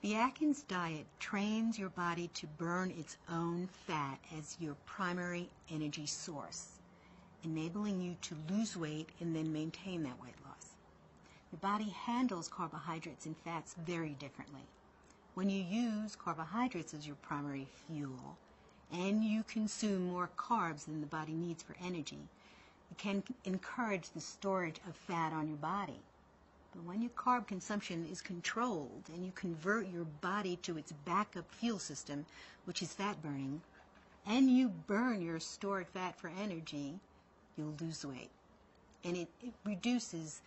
The Atkins diet trains your body to burn its own fat as your primary energy source, enabling you to lose weight and then maintain that weight loss. Your body handles carbohydrates and fats very differently. When you use carbohydrates as your primary fuel and you consume more carbs than the body needs for energy, it can encourage the storage of fat on your body. But when your carb consumption is controlled and you convert your body to its backup fuel system, which is fat burning, and you burn your stored fat for energy, you'll lose weight. And it reduces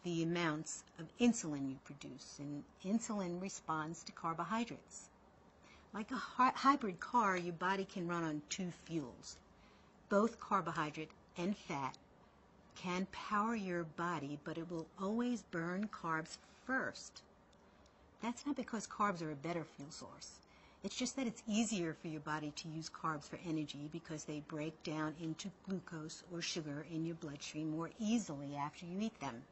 the amounts of insulin you produce, and insulin responds to carbohydrates. Like a hybrid car, your body can run on two fuels. Both carbohydrate and fat can power your body, but it will always burn carbs first. That's not because carbs are a better fuel source. It's just that it's easier for your body to use carbs for energy because they break down into glucose or sugar in your bloodstream more easily after you eat them.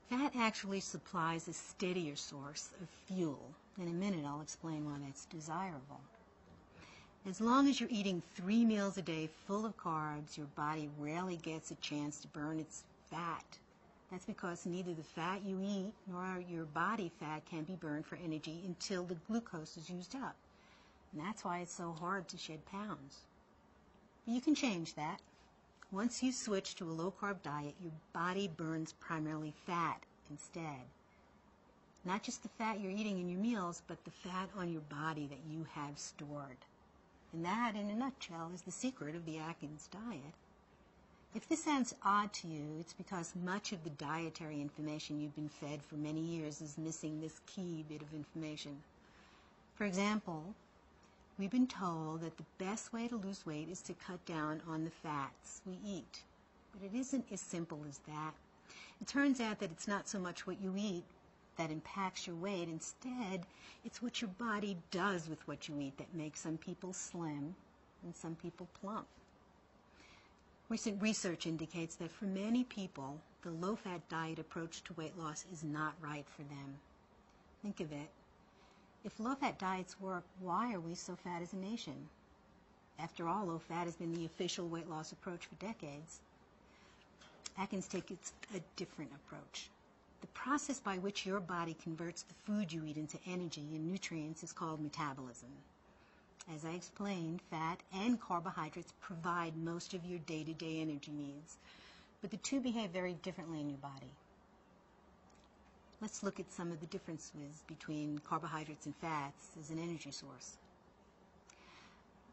Fat actually supplies a steadier source of fuel. In a minute, I'll explain why that's desirable. As long as you're eating 3 meals a day full of carbs, your body rarely gets a chance to burn its fat. That's because neither the fat you eat nor your body fat can be burned for energy until the glucose is used up. And that's why it's so hard to shed pounds. But you can change that. Once you switch to a low-carb diet, your body burns primarily fat instead. Not just the fat you're eating in your meals, but the fat on your body that you have stored. And that, in a nutshell, is the secret of the Atkins diet. If this sounds odd to you, it's because much of the dietary information you've been fed for many years is missing this key bit of information. For example, we've been told that the best way to lose weight is to cut down on the fats we eat. But it isn't as simple as that. It turns out that it's not so much what you eat that impacts your weight. Instead, it's what your body does with what you eat that makes some people slim and some people plump. Recent research indicates that for many people, the low-fat diet approach to weight loss is not right for them. Think of it. If low-fat diets work, why are we so fat as a nation? After all, low-fat has been the official weight loss approach for decades. Atkins takes a different approach. The process by which your body converts the food you eat into energy and nutrients is called metabolism. As I explained, fat and carbohydrates provide most of your day-to-day energy needs, but the two behave very differently in your body. Let's look at some of the differences between carbohydrates and fats as an energy source.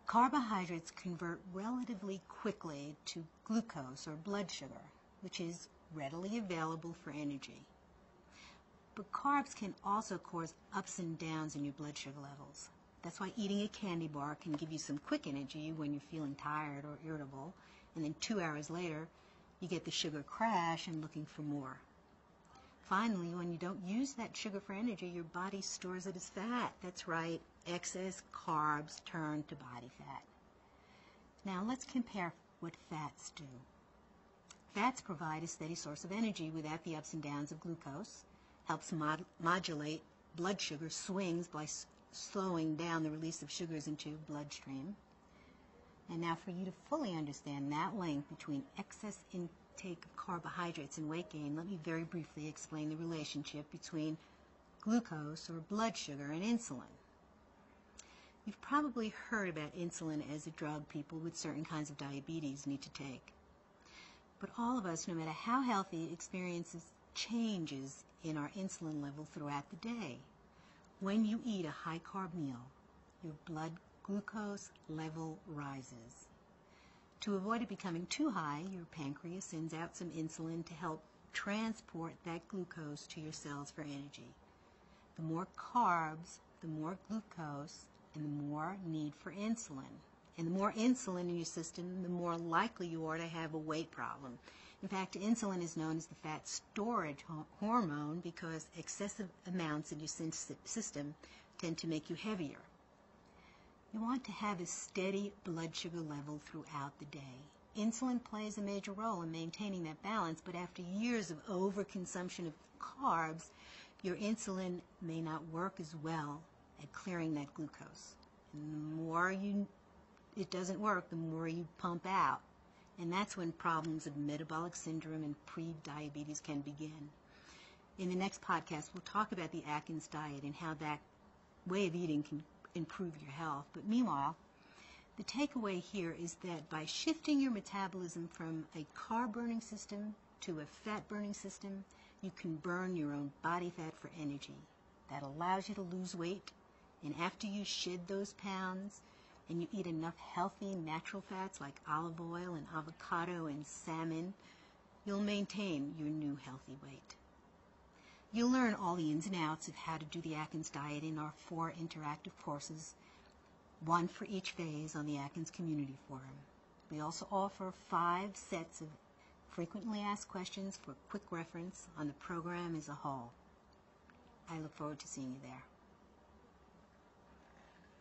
Carbohydrates convert relatively quickly to glucose or blood sugar, which is readily available for energy. But carbs can also cause ups and downs in your blood sugar levels. That's why eating a candy bar can give you some quick energy when you're feeling tired or irritable, and then 2 hours later, you get the sugar crash and looking for more. Finally, when you don't use that sugar for energy, your body stores it as fat. That's right, excess carbs turn to body fat. Now let's compare what fats do. Fats provide a steady source of energy without the ups and downs of glucose, helps modulate blood sugar swings by slowing down the release of sugars into your bloodstream. And now for you to fully understand that link between excess intake of carbohydrates and weight gain, let me very briefly explain the relationship between glucose or blood sugar and insulin. You've probably heard about insulin as a drug people with certain kinds of diabetes need to take. But all of us, no matter how healthy, experiences changes in our insulin level throughout the day. When you eat a high-carb meal, your blood glucose level rises. To avoid it becoming too high, your pancreas sends out some insulin to help transport that glucose to your cells for energy. The more carbs, the more glucose, and the more need for insulin. And the more insulin in your system, the more likely you are to have a weight problem. In fact, insulin is known as the fat storage hormone because excessive amounts in your system tend to make you heavier. You want to have a steady blood sugar level throughout the day. Insulin plays a major role in maintaining that balance, but after years of overconsumption of carbs, your insulin may not work as well at clearing that glucose. And the more it doesn't work, the more you pump out. And that's when problems of metabolic syndrome and pre-diabetes can begin. In the next podcast, we'll talk about the Atkins diet and how that way of eating can improve your health. But meanwhile, the takeaway here is that by shifting your metabolism from a carb-burning system to a fat-burning system, you can burn your own body fat for energy. That allows you to lose weight, and after you shed those pounds and you eat enough healthy natural fats like olive oil and avocado and salmon, you'll maintain your new healthy weight. You'll learn all the ins and outs of how to do the Atkins diet in our 4 interactive courses, one for each phase on the Atkins Community Forum. We also offer 5 sets of frequently asked questions for quick reference on the program as a whole. I look forward to seeing you there.